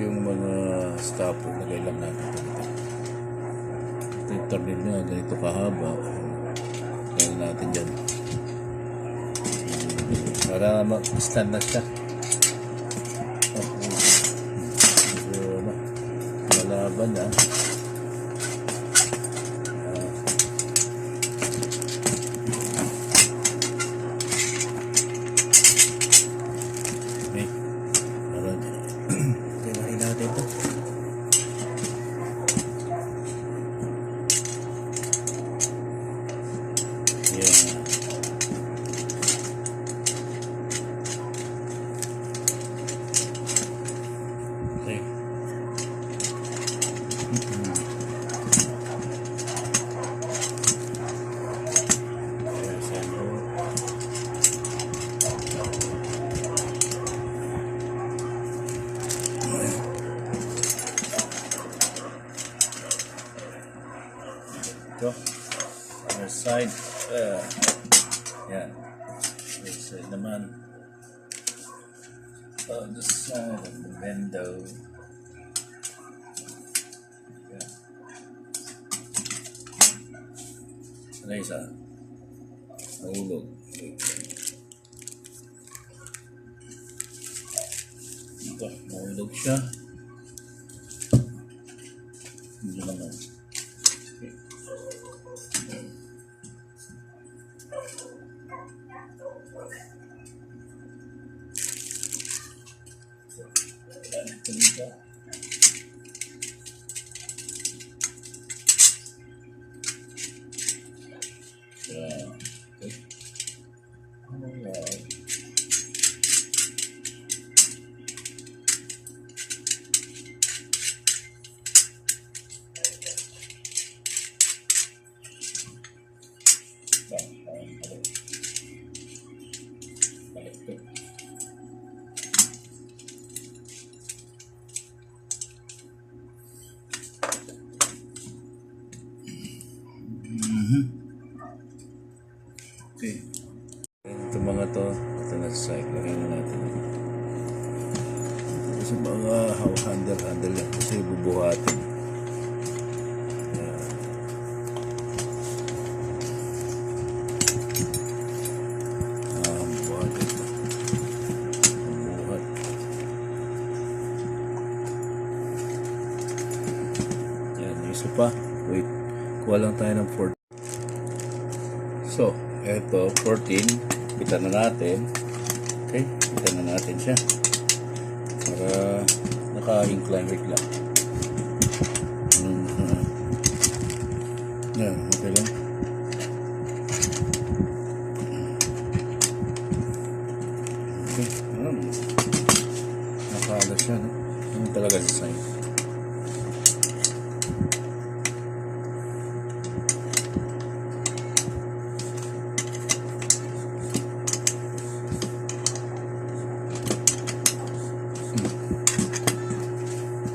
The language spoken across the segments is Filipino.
yung mga stopper, lagay lang natin ito dito. Ito yung tornil niya, ganito kahaba. Lagay natin dyan. Para mag-stand na siya. Medyo malaban na. Okay. Timahin natin ito. Yeah. Okay. Ito. Other side. Yan. This side naman. The side of the window. Yan. Ano isa? Nahulog. Ito. Nahulog siya. Hindi naman. Okay. Ito dito. Yeah. Okay. Alright. Balik ito. Okay. Ito mga to, ito na sa side. Lagyan na natin. Ito sa mga handle yan kasi bubuhatin. Yan. Buhatin ito. Buhat. Yan, isa pa. Wait. Kuha lang tayo ng 4. So, eto, 14. Kita na natin. Okay, kita na natin siya. Para naka-incline, wait lang. Yan, okay lang. Okay, nakaala siya, no? Yung talaga design.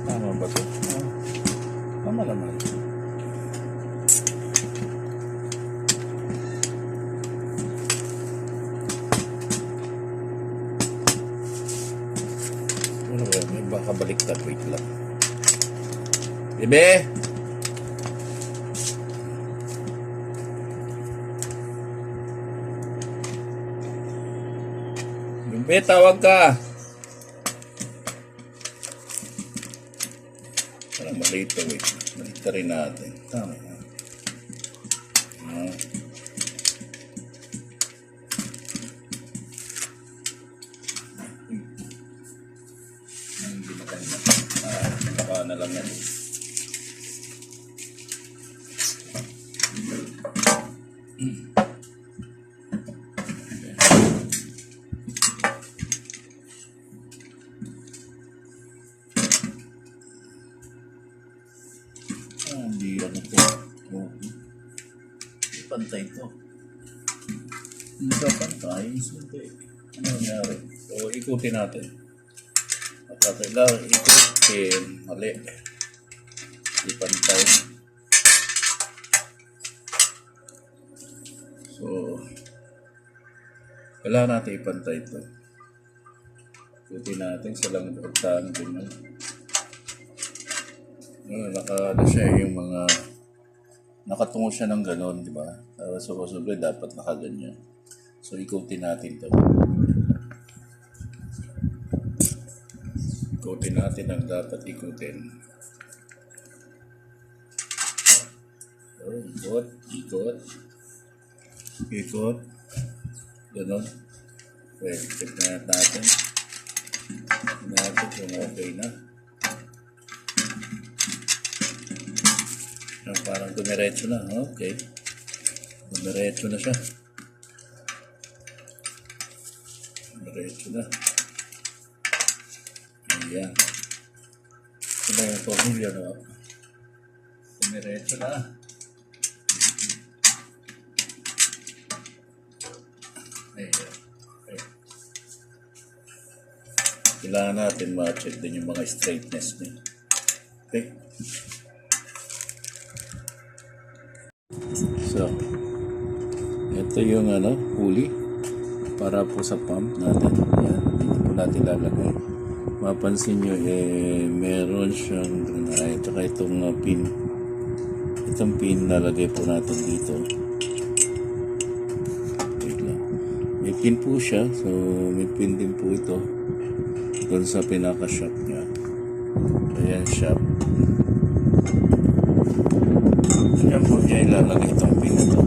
Tama ba ito? Tama naman. Ano ba? May baka baliktad. Wait lang. Bebe! Bebe, tawag ka! Parang mali ito, wait. Balik rin natin. Tama. Hindi maganda. Baka na lang yan. Hindi ano ito. Pantay ito. Hindi ka pantay. Ano nangyari? So, ikutin natin. At kailangan ikutin. Mali. Hindi pantay. So, kailangan natin ipantay ito. Ikutin natin sa lang rectangle. Naka, ano siya, yung mga, nakatungo siya ng ganon, di ba? Supposedly, dapat nakaganyan. So, ikutin natin to. Ikutin natin ang dapat ikutin. So, ikot, ikot, ikot, ganon. Okay, check na natin. Natin kung okay na. Parang dumiretso na. Okay. Dumiretso na siya. Dumiretso na. Ayan. Ito na yung tornilyo, no? Dumiretso na. Ayan. Okay. Kailangan natin ma-check din yung mga straightness niya. Okay. So, ito yung pulley para po sa pump natin. Yan, dito po natin lalagay. Mapansin nyo, meron siyang granite. Tsaka itong pin. Itong pin lalagay po natin dito. Wait lang. May pin po siya. So, may pin din po ito. Doon sa pinaka-shop niya. Ayan, shop. Yan po niya ilalagay itong pin ito.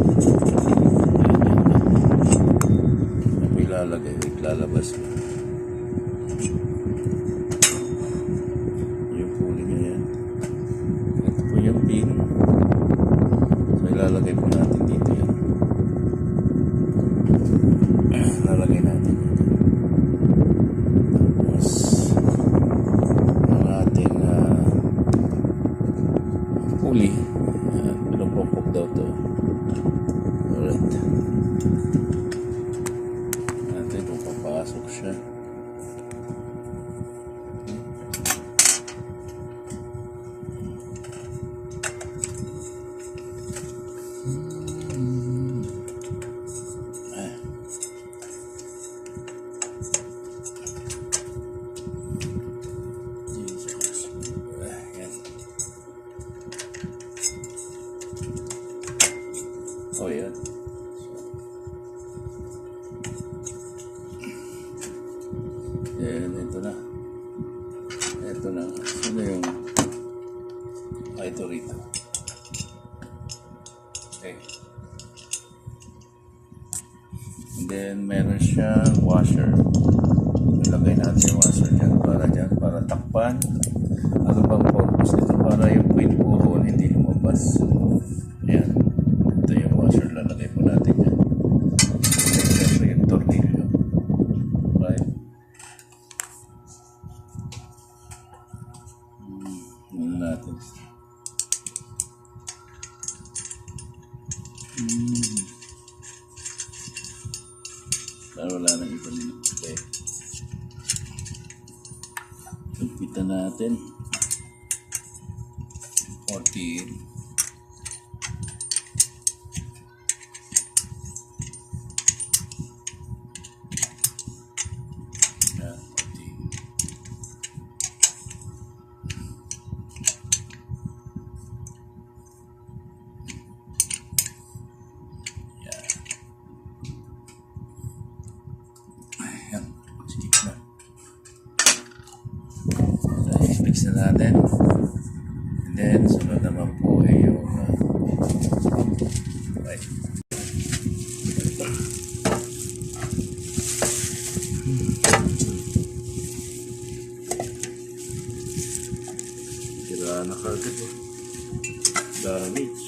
Yan ilalagay, lalabas na. Yung pulley niya yan. Ito po yung pin. So ilalagay po natin dito yan. Lalagay natin dito. Tapos ang ating pulley. Pinupok daw to. Alright. Natin kung papasok siya. Oh, yan. Yan, ito na. Ito na. Ano yung... ito rito. Okay. And then, meron siyang washer. Ilagay natin yung washer dyan para takpan. Ano bang purpose nito? Para yung queen puhon hindi lumabas. Yan. Ito yung washer, lalagay po natin yan. Ito yung tornilyo. Right? Ano natin? Para wala nang iba nila. Okay. Tumpitan natin. 40. Fix na natin. And then, sunod naman po ay yung right. Sira na kagad eh. Damage.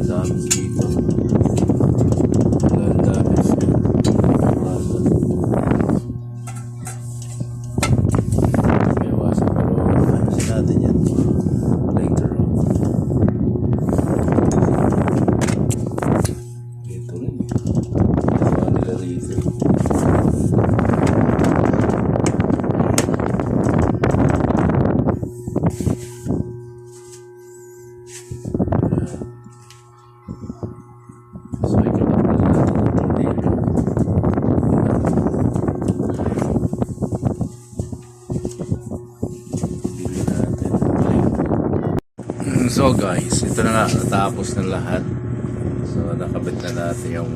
Damage dito. Damage dito. Iwasan pa rin. So guys, ito na nga, natapos na lahat. So nakabit na natin yung